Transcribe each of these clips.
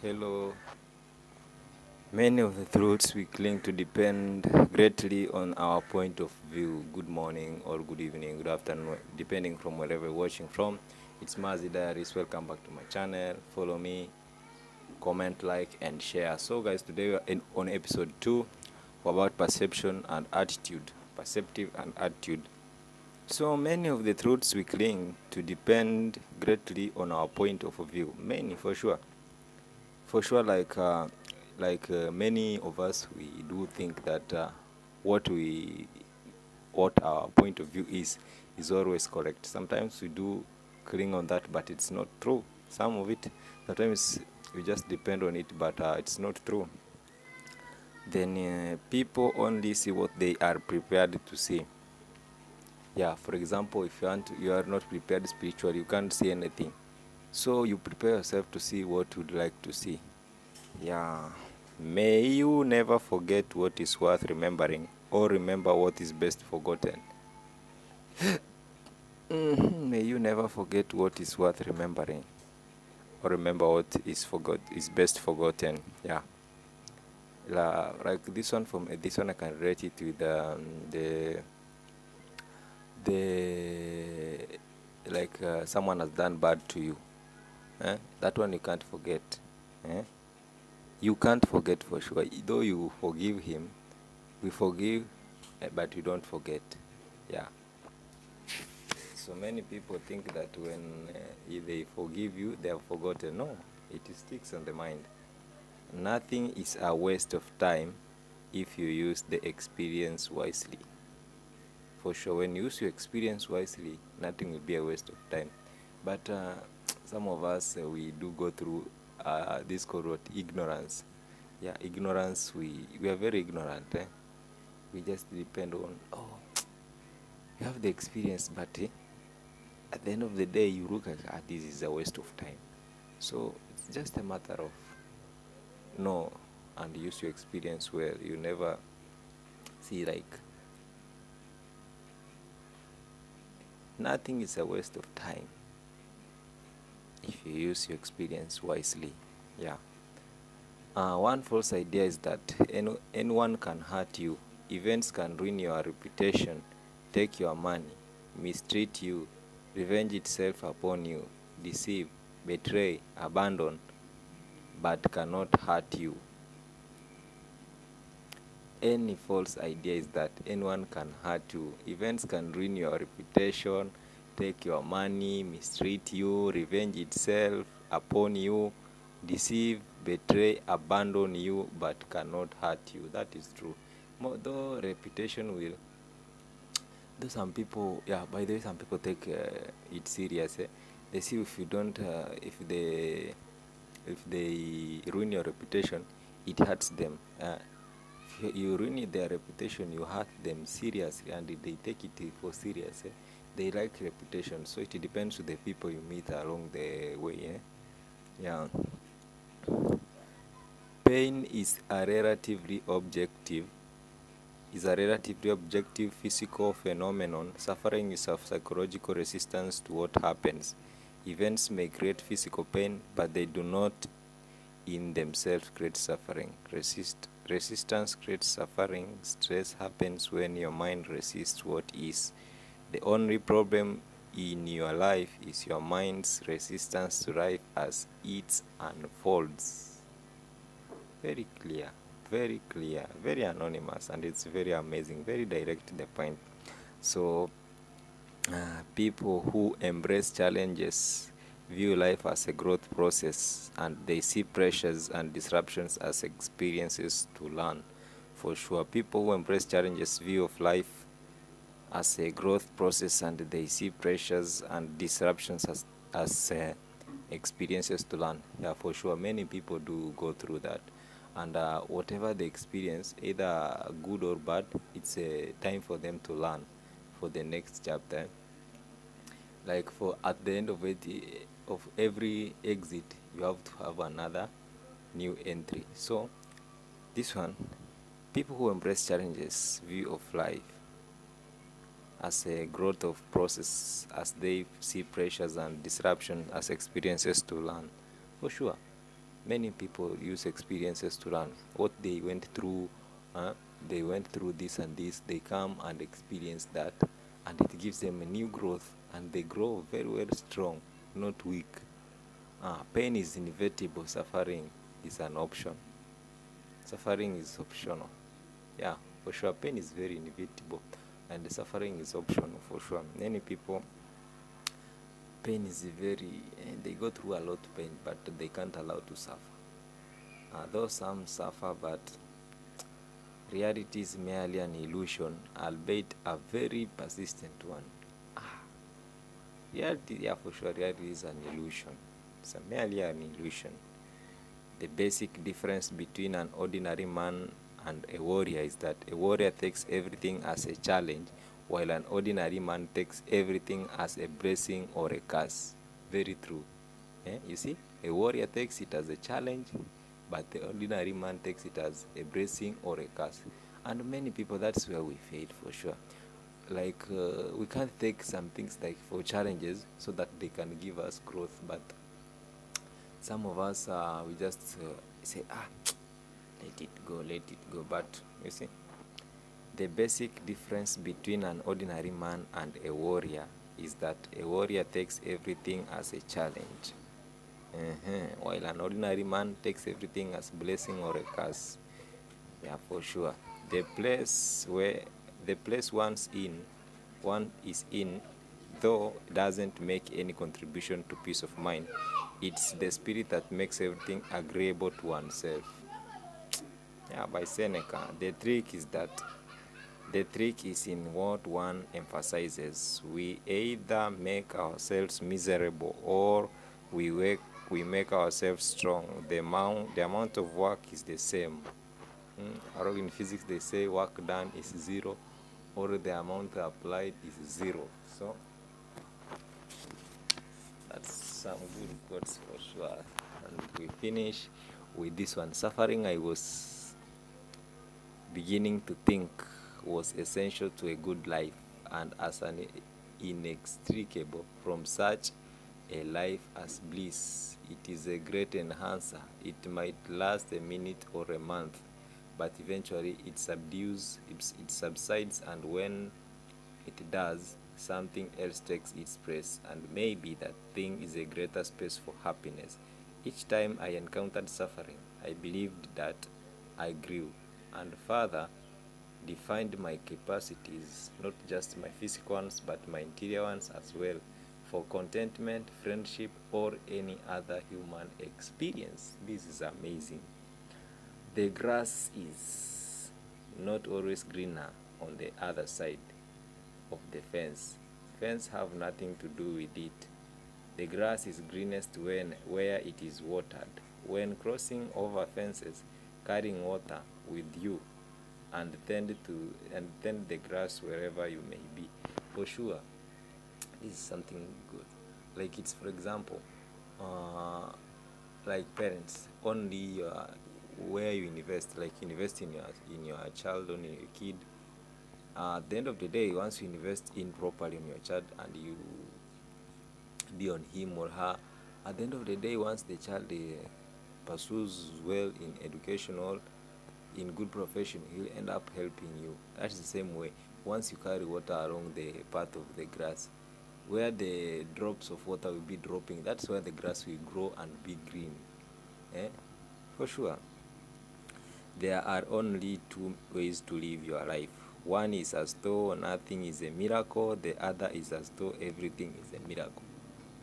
Hello. Many of the truths we cling to depend greatly on our point of view. Good morning or good evening, good afternoon, depending from wherever you're watching from. It's Mazi Diaries. Welcome back to my channel. Follow me, comment, like, and share. So, guys, today we're on episode 2 about perception and attitude. Perceptive and attitude. So, many of the truths we cling to depend greatly on our point of view. Many, for sure. For sure, many of us, we do think that what we what our point of view is always correct. Sometimes we do cling on that, but it's not true. Some of it, sometimes we just depend on it, but it's not true. Then people only see what they are prepared to see. Yeah, for example, if you are not prepared spiritually, you can't see anything. So you prepare yourself to see what you'd like to see. Yeah. May you never forget what is worth remembering, or remember what is best forgotten. May you never forget what is worth remembering, or remember what is best forgotten. Yeah. Like this one I can relate it with the someone has done bad to you. That one you can't forget. You can't forget for sure. Though you forgive him, we forgive, but we don't forget. Yeah. So many people think that when if they forgive you, they have forgotten. No, it sticks on the mind. Nothing is a waste of time if you use the experience wisely. For sure, when you use your experience wisely, nothing will be a waste of time. But some of us, we do go through this called what? Ignorance. Yeah, ignorance, we are very ignorant. We just depend on, you have the experience, but at the end of the day, you look at this is a waste of time. So it's just a matter of know and use your experience well. You never see nothing is a waste of time if you use your experience wisely. Yeah. One false idea is that anyone can hurt you. Events can ruin your reputation, take your money, mistreat you, revenge itself upon you, deceive, betray, abandon, but cannot hurt you. Any false idea is that anyone can hurt you. Events can ruin your reputation, take your money, mistreat you, revenge itself upon you, deceive, betray, abandon you, but cannot hurt you. That is true. Though reputation will, though some people, yeah, by the way, some people take it serious. They see if you don't, if they ruin your reputation, it hurts them. If you ruin their reputation, you hurt them seriously, and they take it for serious. They like reputation, so it depends on the people you meet along the way. Yeah. Pain is a relatively objective physical phenomenon. Suffering is a psychological resistance to what happens. Events may create physical pain, but they do not in themselves create suffering. Resistance creates suffering. Stress happens when your mind resists what is. The only problem in your life is your mind's resistance to life as it unfolds. Very clear, very anonymous, and it's very amazing, very direct to the point. So people who embrace challenges view life as a growth process, and they see pressures and disruptions as experiences to learn. For sure, people who embrace challenges view of life as a growth process, and they see pressures and disruptions as experiences to learn. Yeah, for sure, many people do go through that, and whatever they experience, either good or bad, it's a time for them to learn for the next chapter. Like for at the end of every exit, you have to have another new entry. So this one, people who embrace challenges view of life as a growth of process, as they see pressures and disruption as experiences to learn. For sure, Many people use experiences to learn what they went through. They went through this and this. They come and experience that, and it gives them a new growth, and they grow very, very strong, not weak. Pain is inevitable. Suffering is an option. Suffering is optional. Yeah, for sure. Pain is very inevitable, and the suffering is optional for sure. Many people, pain is very, they go through a lot of pain, but they can't allow to suffer. Though some suffer, but reality is merely an illusion, albeit a very persistent one. Reality, yeah, for sure, reality is an illusion. It's merely an illusion. The basic difference between an ordinary man and a warrior is that a warrior takes everything as a challenge, while an ordinary man takes everything as a blessing or a curse. Very true. You see, a warrior takes it as a challenge, but the ordinary man takes it as a blessing or a curse. And many people, that's where we fail for sure. Like, we can't take some things like for challenges so that they can give us growth, but some of us, we just say, let it go. But you see, the basic difference between an ordinary man and a warrior is that a warrior takes everything as a challenge, while an ordinary man takes everything as blessing or a curse. Yeah, for sure. The place one is in, though doesn't make any contribution to peace of mind. It's the spirit that makes everything agreeable to oneself. Yeah, by Seneca. The trick is in what one emphasizes. We either make ourselves miserable or we make ourselves strong. The amount of work is the same. Or in physics they say work done is zero, or the amount applied is zero. So that's some good quotes for sure. And we finish with this one. Suffering, I was beginning to think, was essential to a good life, and as an inextricable from such a life as bliss. It is a great enhancer. It might last a minute or a month, but eventually it subsides, and when it does, something else takes its place, and maybe that thing is a greater space for happiness. Each time I encountered suffering, I believed that I grew, and further defined my capacities, not just my physical ones, but my interior ones as well, for contentment, friendship, or any other human experience. This is amazing. The grass is not always greener on the other side of the fence. Fence have nothing to do with it. The grass is greenest where it is watered. When crossing over fences, carrying water with you, and tend the grass wherever you may be. For sure, this is something good. Like, it's, for example, like parents, only where you invest, like invest in your child, on your kid. At the end of the day, once you invest in properly in your child and you be on him or her, at the end of the day, once the child pursues well in education or in good profession, he'll end up helping you. That's the same way. Once you carry water along the path of the grass, where the drops of water will be dropping, that's where the grass will grow and be green. For sure. There are only two ways to live your life. One is as though nothing is a miracle, the other is as though everything is a miracle.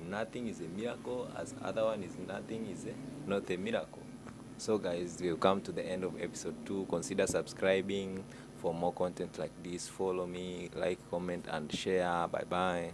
Nothing is a miracle, as other one is nothing is not a miracle. So guys, we've come to the end of episode 2. Consider subscribing for more content like this. Follow me, like, comment, and share. Bye bye.